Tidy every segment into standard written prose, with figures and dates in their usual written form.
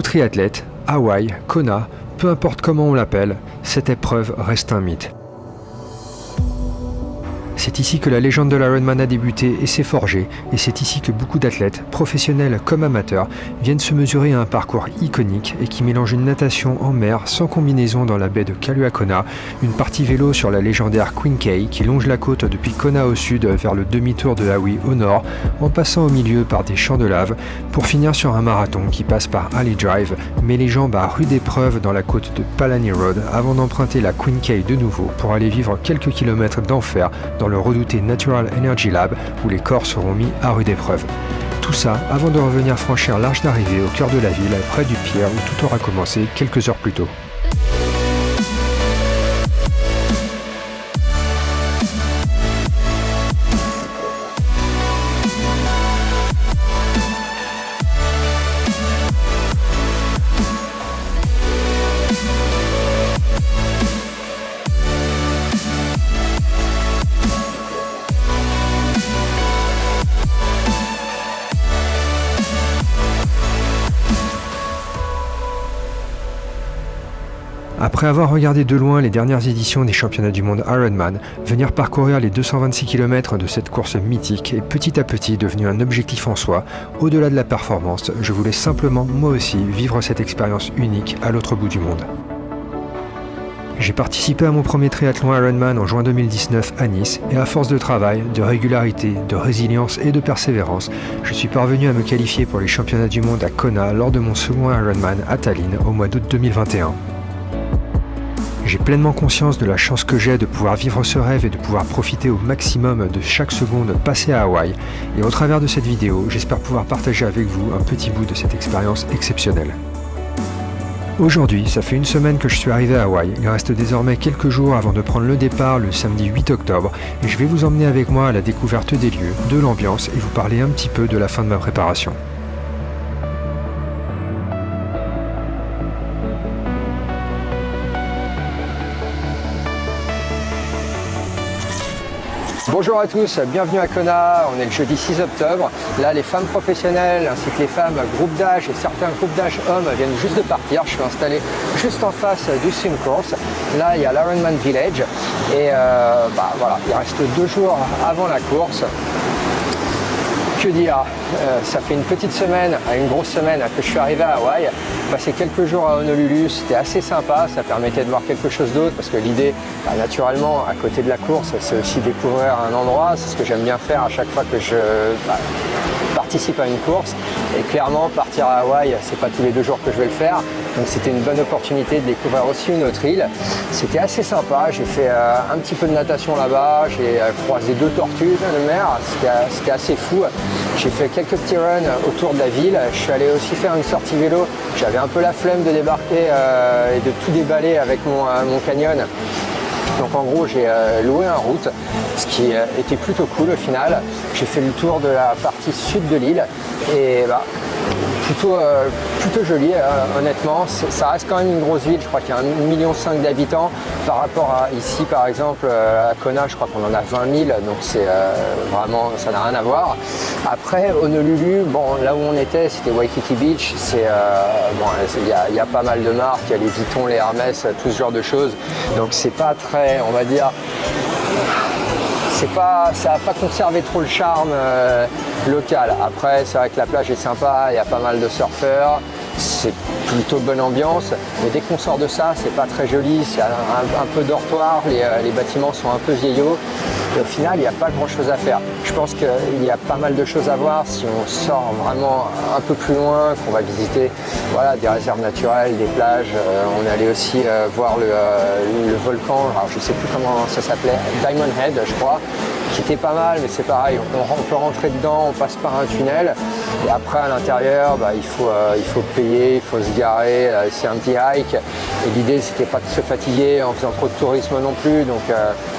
tout triathlète, Hawaï, Kona, peu importe comment on l'appelle, cette épreuve reste un mythe. C'est ici que la légende de l'Ironman a débuté et s'est forgée, et c'est ici que beaucoup d'athlètes, professionnels comme amateurs, viennent se mesurer à un parcours iconique et qui mélange une natation en mer sans combinaison dans la baie de Kaluakona, une partie vélo sur la légendaire Queen Cay qui longe la côte depuis Kona au sud vers le demi-tour de Hawaii au nord, en passant au milieu par des champs de lave, pour finir sur un marathon qui passe par Ali Drive, met les jambes à rude épreuve dans la côte de Palani Road avant d'emprunter la Queen Cay de nouveau pour aller vivre quelques kilomètres d'enfer dans le redouté Natural Energy Lab où les corps seront mis à rude épreuve. Tout ça avant de revenir franchir l'arche d'arrivée au cœur de la ville, près du pier où tout aura commencé quelques heures plus tôt. Après avoir regardé de loin les dernières éditions des championnats du monde Ironman, venir parcourir les 226 km de cette course mythique est petit à petit devenu un objectif en soi. Au-delà de la performance, je voulais simplement, moi aussi, vivre cette expérience unique à l'autre bout du monde. J'ai participé à mon premier triathlon Ironman en juin 2019 à Nice et à force de travail, de régularité, de résilience et de persévérance, je suis parvenu à me qualifier pour les championnats du monde à Kona lors de mon second Ironman à Tallinn au mois d'août 2021. J'ai pleinement conscience de la chance que j'ai de pouvoir vivre ce rêve et de pouvoir profiter au maximum de chaque seconde passée à Hawaï. Et au travers de cette vidéo, j'espère pouvoir partager avec vous un petit bout de cette expérience exceptionnelle. Aujourd'hui, ça fait une semaine que je suis arrivé à Hawaï. Il reste désormais quelques jours avant de prendre le départ le samedi 8 octobre et je vais vous emmener avec moi à la découverte des lieux, de l'ambiance et vous parler un petit peu de la fin de ma préparation. Bonjour à tous, bienvenue à Kona, on est le jeudi 6 octobre. Là, les femmes professionnelles ainsi que les femmes groupes d'âge et certains groupes d'âge hommes viennent juste de partir. Je suis installé juste en face du swim course. Là, il y a l'Ironman Village et voilà, il reste 2 jours avant la course. Que dire, ça fait une petite semaine, une grosse semaine que je suis arrivé à Hawaï. J'ai passé quelques jours à Honolulu, c'était assez sympa, ça permettait de voir quelque chose d'autre parce que l'idée, naturellement, à côté de la course, c'est aussi découvrir un endroit. C'est ce que j'aime bien faire à chaque fois que je participe à une course. Et clairement, partir à Hawaï, c'est pas tous les 2 jours que je vais le faire. Donc c'était une bonne opportunité de découvrir aussi une autre île. C'était assez sympa, j'ai fait un petit peu de natation là-bas, j'ai croisé 2 tortues de mer, c'était assez fou. J'ai fait quelques petits runs autour de la ville, je suis allé aussi faire une sortie vélo. J'avais un peu la flemme de débarquer et de tout déballer avec mon canyon. Donc en gros j'ai loué un route, ce qui était plutôt cool au final. J'ai fait le tour de la partie sud de l'île et plutôt joli honnêtement. Ça reste quand même une grosse ville, je crois qu'il y a 1,5 million d'habitants par rapport à ici par exemple à Kona, je crois qu'on en a 20 000, donc c'est vraiment, ça n'a rien à voir. Après Honolulu, bon là où on était c'était Waikiki Beach, il y a pas mal de marques, il y a les Vuitton, les Hermès, tout ce genre de choses, donc c'est pas très, on va dire, ça n'a pas conservé trop le charme local. Après, c'est vrai que la plage est sympa, il y a pas mal de surfeurs, c'est plutôt bonne ambiance, mais dès qu'on sort de ça, c'est pas très joli, c'est un peu dortoir, les bâtiments sont un peu vieillots, et au final, il n'y a pas grand chose à faire. Je pense qu'il y a pas mal de choses à voir si on sort vraiment un peu plus loin, qu'on va visiter des réserves naturelles, des plages. On est allé aussi voir le volcan, alors je ne sais plus comment ça s'appelait, Diamond Head, je crois, qui était pas mal, mais c'est pareil, on peut rentrer dedans, on passe par un tunnel, et après à l'intérieur, il faut payer, il faut se garer, c'est un petit hike, et l'idée c'était pas de se fatiguer en faisant trop de tourisme non plus, donc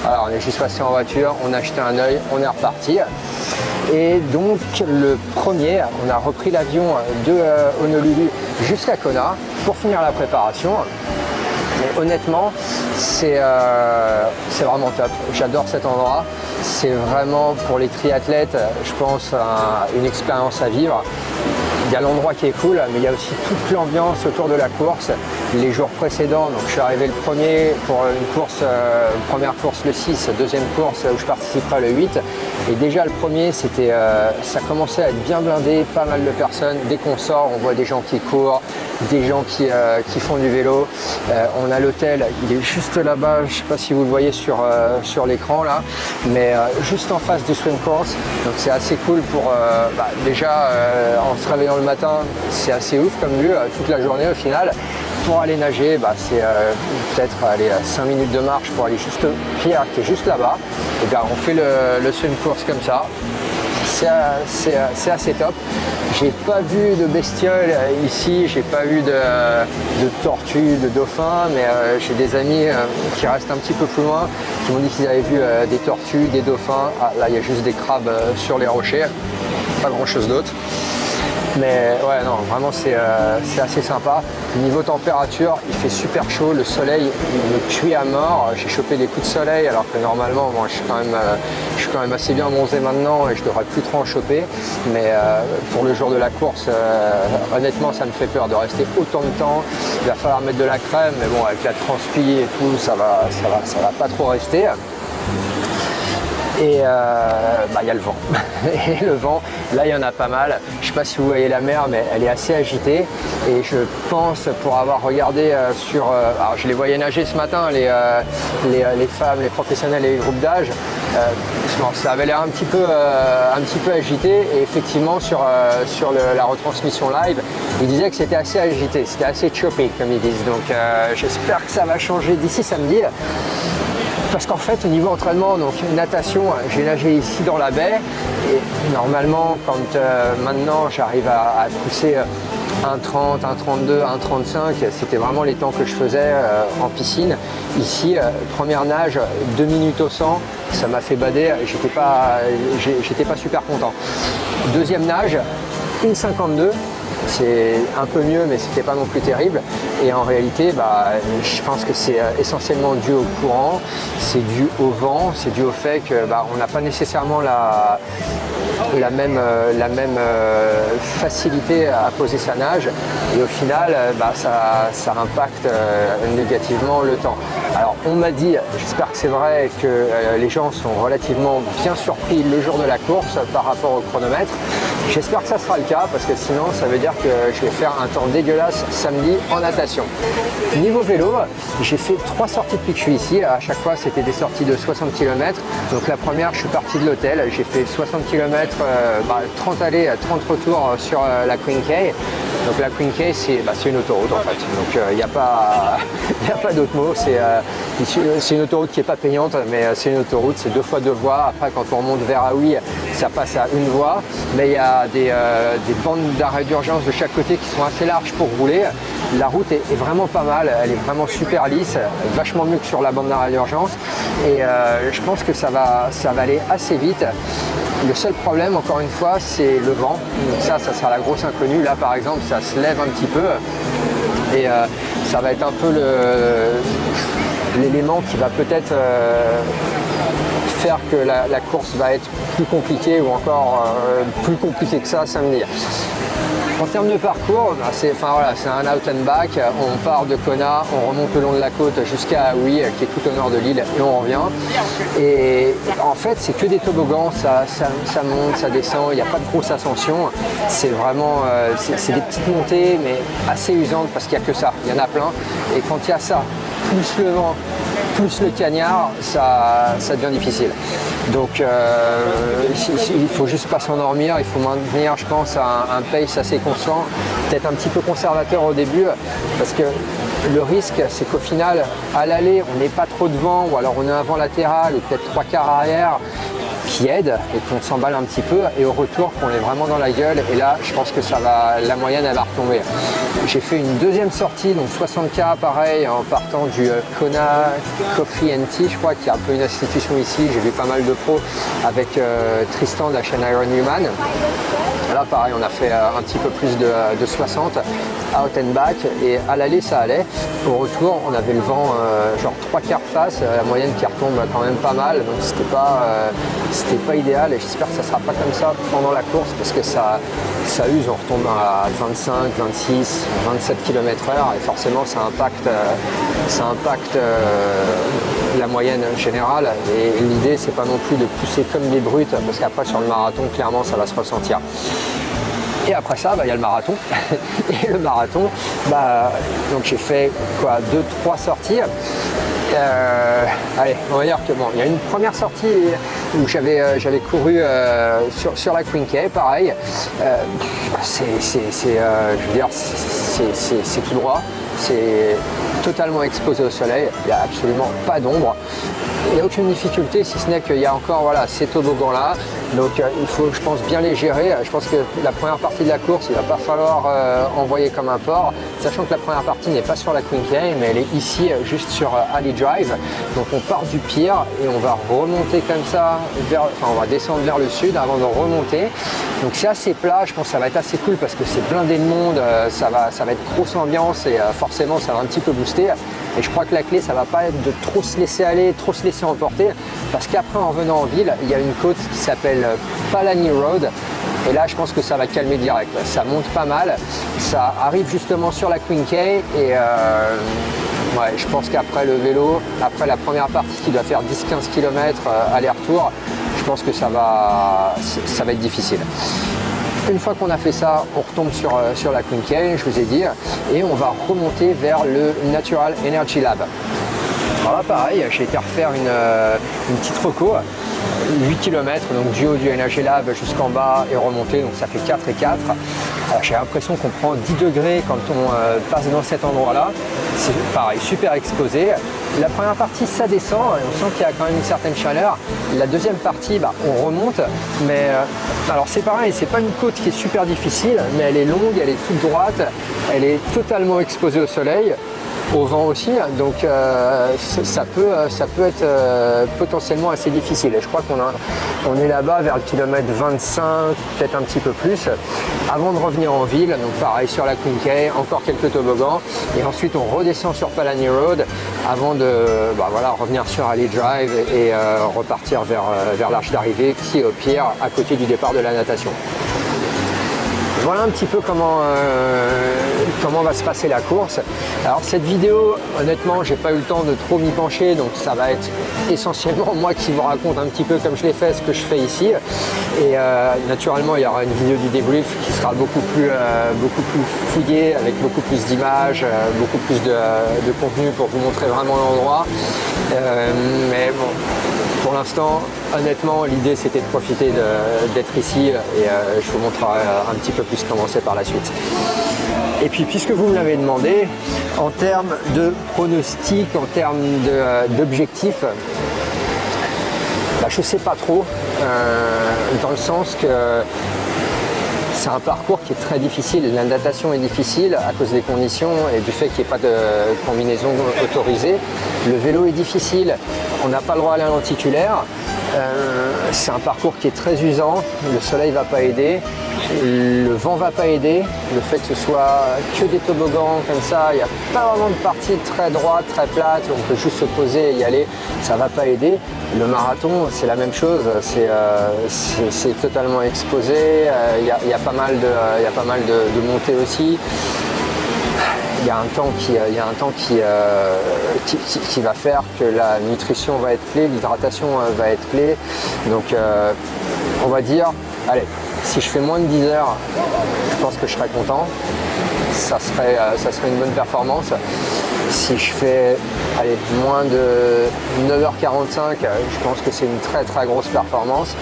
on est juste passé en voiture, on a acheté un œil, on est reparti. Et donc le premier, on a repris l'avion de Honolulu jusqu'à Kona pour finir la préparation. Mais honnêtement, c'est vraiment top. J'adore cet endroit. C'est vraiment pour les triathlètes, je pense, une expérience à vivre. il y a l'endroit qui est cool, mais il y a aussi toute l'ambiance autour de la course. Les jours précédents, donc je suis arrivé le premier pour une course, première course le 6, deuxième course où je participerai le 8. Et déjà le premier, c'était, ça commençait à être bien blindé, pas mal de personnes. Dès qu'on sort, on voit des gens qui courent, des gens qui font du vélo. On a l'hôtel, il est juste là-bas, je ne sais pas si vous le voyez sur l'écran là, mais juste en face du swim course. Donc c'est assez cool pour déjà en se réveillant le matin, c'est assez ouf comme vue toute la journée au final. Pour aller nager, c'est peut-être 5 minutes de marche pour aller juste au pier qui est juste là-bas. Et bien on fait le swim course comme ça. C'est assez top. J'ai pas vu de bestioles ici, j'ai pas vu de tortues, de dauphins, mais j'ai des amis qui restent un petit peu plus loin, qui m'ont dit qu'ils avaient vu des tortues, des dauphins. Ah, là il y a juste des crabes sur les rochers, pas grand chose d'autre. Mais ouais, non, vraiment c'est assez sympa. Niveau température, il fait super chaud, le soleil il me cuit à mort. J'ai chopé des coups de soleil alors que normalement moi, je suis quand même assez bien bronzé maintenant et je devrais plus trop en choper. Mais pour le jour de la course, honnêtement ça me fait peur de rester autant de temps. Il va falloir mettre de la crème, mais bon avec la transpi et tout, ça va pas trop rester. Et il y a le vent. Et le vent, là il y en a pas mal. Je ne sais pas si vous voyez la mer, mais elle est assez agitée. Et je pense, pour avoir regardé alors je les voyais nager ce matin, les femmes, les professionnels et les groupes d'âge. Ça avait l'air un petit peu agité. Et effectivement, sur la retransmission live, ils disaient que c'était assez agité, c'était assez choppy, comme ils disent. Donc j'espère que ça va changer d'ici samedi. Parce qu'en fait, au niveau entraînement, donc natation, j'ai nagé ici dans la baie et normalement, quand maintenant j'arrive à pousser 1,30, 1,32, 1,35, c'était vraiment les temps que je faisais en piscine. Ici, première nage, 2 minutes au 100, ça m'a fait bader, j'étais pas super content. Deuxième nage, 1,52. C'est un peu mieux, mais c'était pas non plus terrible. Et en réalité, je pense que c'est essentiellement dû au courant, c'est dû au vent, c'est dû au fait que on n'a pas nécessairement la même facilité à poser sa nage. Et au final, ça impacte négativement le temps. Alors on m'a dit, j'espère que c'est vrai, que les gens sont relativement bien surpris le jour de la course par rapport au chronomètre. J'espère que ça sera le cas parce que sinon ça veut dire que je vais faire un temps dégueulasse samedi en natation. Niveau vélo, j'ai fait 3 sorties depuis que je suis ici. À chaque fois c'était des sorties de 60 km. Donc la première, je suis parti de l'hôtel, j'ai fait 60 km, 30 allées, 30 retours sur la Queen Cay. Donc la Queen Cay c'est une autoroute en fait. Donc il n'y a pas d'autre mot. C'est une autoroute qui n'est pas payante, mais c'est une autoroute, c'est 2 fois 2 voies. Après quand on remonte vers Hawi, ça passe à 1 voie. Mais il y a des bandes d'arrêt d'urgence de chaque côté qui sont assez larges pour rouler. La route est vraiment pas mal, elle est vraiment super lisse, vachement mieux que sur la bande d'arrêt d'urgence. Et je pense que ça va aller assez vite. Le seul problème, encore une fois, c'est le vent. Donc ça sera la grosse inconnue. Là, par exemple, ça se lève un petit peu. Et ça va être un peu l'élément qui va peut-être faire que la course va être plus compliquée ou encore plus compliquée que ça samedi. En termes de parcours, c'est un out and back. On part de Kona, on remonte le long de la côte jusqu'à Hawi, qui est tout au nord de l'île, et on revient. Et en fait, c'est que des toboggans, ça monte, ça descend, il n'y a pas de grosse ascension. C'est vraiment, c'est des petites montées, mais assez usantes parce qu'il n'y a que ça, il y en a plein. Et quand il y a ça, plus le vent, plus le cagnard, ça devient difficile. Donc il faut juste pas s'endormir, il faut maintenir, je pense, un pace assez constant, peut-être un petit peu conservateur au début, parce que le risque, c'est qu'au final, à l'aller, on n'ait pas trop de vent, ou alors on a un vent latéral, ou peut-être 3/4 arrière, qui aide et qu'on s'emballe un petit peu, et au retour qu'on est vraiment dans la gueule, et là je pense que la moyenne elle va retomber. J'ai fait une deuxième sortie, donc 60K pareil, en partant du Kona Coffee and Tea, je crois, qui est un peu une institution ici. J'ai vu pas mal de pros avec Tristan de la chaîne Iron Human. Là pareil, on a fait un petit peu plus de 60 out and back, et à l'aller ça allait. Au retour, on avait le vent genre 3/4 face, la moyenne qui retombe quand même pas mal, donc c'était pas idéal, et j'espère que ça sera pas comme ça pendant la course, parce que ça use, on retombe à 25, 26, 27 km/h, et forcément ça impacte la moyenne générale, et l'idée c'est pas non plus de pousser comme des brutes, parce qu'après sur le marathon clairement ça va se ressentir. Et après ça, il y a le marathon. Et le marathon, donc j'ai fait quoi, 2-3 sorties. Allez, on va dire que bon, il y a une première sortie où j'avais couru sur la Queen K, pareil. Je veux dire, c'est tout droit. C'est totalement exposé au soleil, il n'y a absolument pas d'ombre. Il n'y a aucune difficulté, si ce n'est qu'il y a encore ces toboggans-là. Donc il faut, je pense, bien les gérer. Je pense que la première partie de la course, il ne va pas falloir envoyer comme un porc, sachant que la première partie n'est pas sur la Queen K, mais elle est ici, juste sur Ali Drive. Donc on part du pire et on va remonter comme ça, on va descendre vers le sud avant de remonter. Donc c'est assez plat, je pense que ça va être assez cool parce que c'est blindé de monde, ça va être grosse ambiance, et forcément ça va un petit peu booster. Et je crois que la clé, ça va pas être de trop se laisser aller, trop se laisser emporter, parce qu'après en revenant en ville, il y a une côte qui s'appelle Palani Road, et là je pense que ça va calmer direct. Ça monte pas mal, ça arrive justement sur la Queen K, et ouais, je pense qu'après le vélo, après la première partie qui doit faire 10-15 km aller-retour, je pense que ça va être difficile. Une fois qu'on a fait ça, on retombe sur la Queen K, je vous ai dit, et on va remonter vers le Natural Energy Lab. Alors là pareil, j'ai été refaire une petite reco, 8 km, donc du haut du Energy Lab jusqu'en bas et remonter, donc ça fait 4 et 4. J'ai l'impression qu'on prend 10 degrés quand on passe dans cet endroit-là. C'est pareil, super exposé. La première partie, ça descend, et on sent qu'il y a quand même une certaine chaleur. La deuxième partie, on remonte, mais alors c'est pareil, c'est pas une côte qui est super difficile, mais elle est longue, elle est toute droite, elle est totalement exposée au soleil, au vent aussi, donc ça peut être potentiellement assez difficile. Et je crois qu'on est là-bas vers le kilomètre 25, peut-être un petit peu plus, avant de revenir en ville. Donc pareil sur la Queen K, encore quelques toboggans, et ensuite on redescend sur Palani Road avant de revenir sur Ali Drive et repartir vers l'arche d'arrivée, qui est au pire à côté du départ de la natation. Voilà un petit peu comment va se passer la course. Alors cette vidéo, honnêtement, j'ai pas eu le temps de trop m'y pencher, donc ça va être essentiellement moi qui vous raconte un petit peu comme je l'ai fait, ce que je fais ici. Et naturellement, il y aura une vidéo du débrief qui sera beaucoup plus fouillée, avec beaucoup plus d'images, beaucoup plus de contenu pour vous montrer vraiment l'endroit. Mais bon, pour l'instant, honnêtement, l'idée c'était de profiter d'être ici, et je vous montrerai un petit peu plus comment c'est par la suite. Et puis, puisque vous me l'avez demandé, en termes de pronostic, en termes d'objectifs, je ne sais pas trop, dans le sens que c'est un parcours qui est très difficile. La natation est difficile à cause des conditions et du fait qu'il n'y ait pas de combinaison autorisée. Le vélo est difficile, on n'a pas le droit à la lenticulaire. C'est un parcours qui est très usant, le soleil ne va pas aider, le vent ne va pas aider, le fait que ce soit que des toboggans comme ça, il n'y a pas vraiment de partie très droite, très plate, on peut juste se poser et y aller, ça ne va pas aider. Le marathon, c'est la même chose, c'est totalement exposé, il y a pas mal de montées aussi. Il y a un temps qui va faire que la nutrition va être clé, l'hydratation va être clé. Donc on va dire, allez, si je fais moins de 10 heures, je pense que je serais content. Ça serait une bonne performance. Si je fais moins de 9h45, je pense que c'est une très très grosse performance.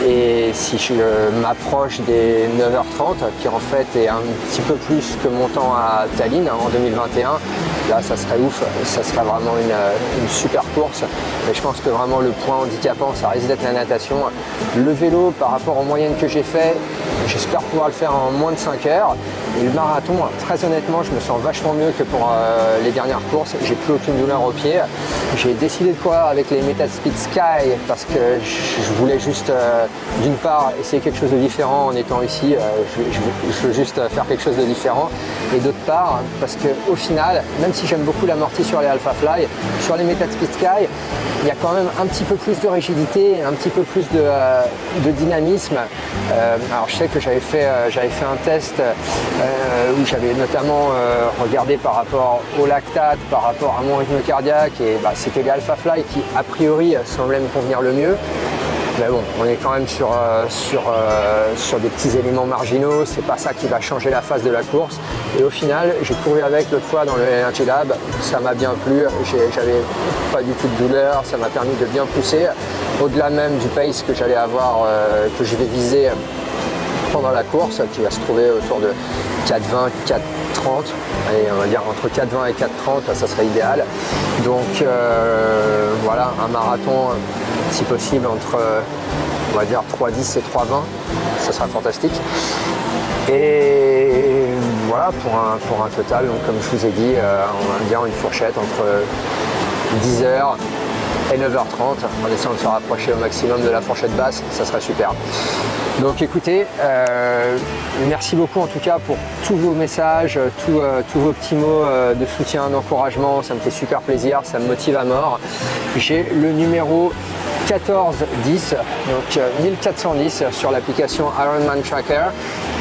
Et si je m'approche des 9h30, qui en fait est un petit peu plus que mon temps à Tallinn en 2021, là ça serait ouf, ça serait vraiment une super course. Mais je pense que vraiment le point handicapant, ça risque d'être la natation. Le vélo, par rapport aux moyennes que j'ai fait, j'espère pouvoir le faire en moins de 5 heures. Et le marathon, très honnêtement, je me sens vachement mieux que pour les dernières courses. J'ai plus aucune douleur au pied. J'ai décidé de courir avec les Metaspeed Sky parce que je voulais juste, d'une part, essayer quelque chose de différent en étant ici. Je veux juste faire quelque chose de différent. Et d'autre part, parce qu'au final, même si j'aime beaucoup l'amorti sur les Alphafly, sur les Metaspeed Sky, il y a quand même un petit peu plus de rigidité, un petit peu plus de dynamisme. Alors je sais que j'avais fait un test où j'avais notamment regardé par rapport au lactate, par rapport à mon rythme cardiaque, et c'était les Alphafly qui a priori semblaient me convenir le mieux. Mais bon, on est quand même sur des petits éléments marginaux, c'est pas ça qui va changer la phase de la course. Et au final, j'ai couru avec l'autre fois dans le Energy Lab, ça m'a bien plu, j'avais pas du tout de douleur, ça m'a permis de bien pousser, au-delà même du pace que j'allais avoir, que je vais viser pendant la course, qui va se trouver autour de 4,20, 4,30, et on va dire entre 4,20 et 4,30, ça serait idéal. Donc voilà, un marathon, si possible, entre on va dire 3,10 et 3,20, ça sera fantastique. Et voilà, pour un total, donc comme je vous ai dit, on va dire une fourchette entre 10h et 9h30, en essayant de se rapprocher au maximum de la fourchette basse, ça serait super. Donc écoutez, merci beaucoup en tout cas pour tous vos messages, tous vos petits mots de soutien, d'encouragement, ça me fait super plaisir, ça me motive à mort. J'ai le numéro 1410, donc 1410 sur l'application Ironman Tracker.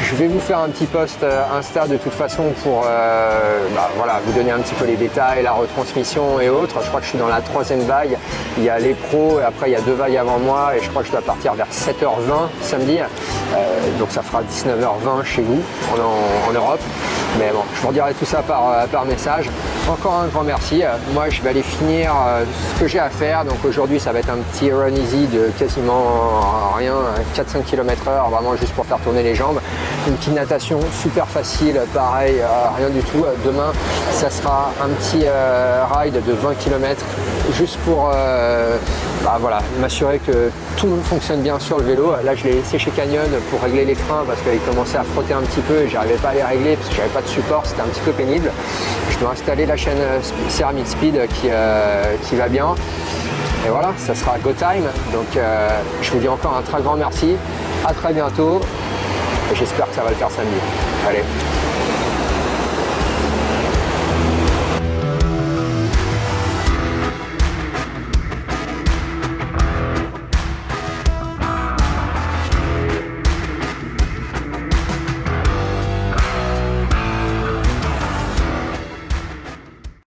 Je vais vous faire un petit post Insta de toute façon pour voilà, vous donner un petit peu les détails, la retransmission et autres. Je crois que je suis dans la 3e vague. Il y a les pros et après il y a 2 vagues avant moi et je crois que je dois partir vers 7h20 samedi. Donc ça fera 19h20 chez vous en Europe. Mais bon, je vous redirai tout ça par message. Encore un grand merci. Moi, je vais aller finir ce que j'ai à faire. Donc aujourd'hui, ça va être un petit run easy de quasiment rien, 4-5 km/h, vraiment juste pour faire tourner les jambes. Une petite natation super facile, pareil, rien du tout. Demain, ça sera un petit ride de 20 km juste pour voilà, m'assurer que tout fonctionne bien sur le vélo. Là, je l'ai laissé chez Canyon pour régler les freins parce qu'ils commençaient à frotter un petit peu et j'arrivais pas à les régler parce que j'avais pas de support, c'était un petit peu pénible. Je dois installer la chaîne Ceramic Speed qui va bien. Et voilà, ça sera go time. Donc je vous dis encore un très grand merci. À très bientôt. Et j'espère que ça va le faire samedi. Allez.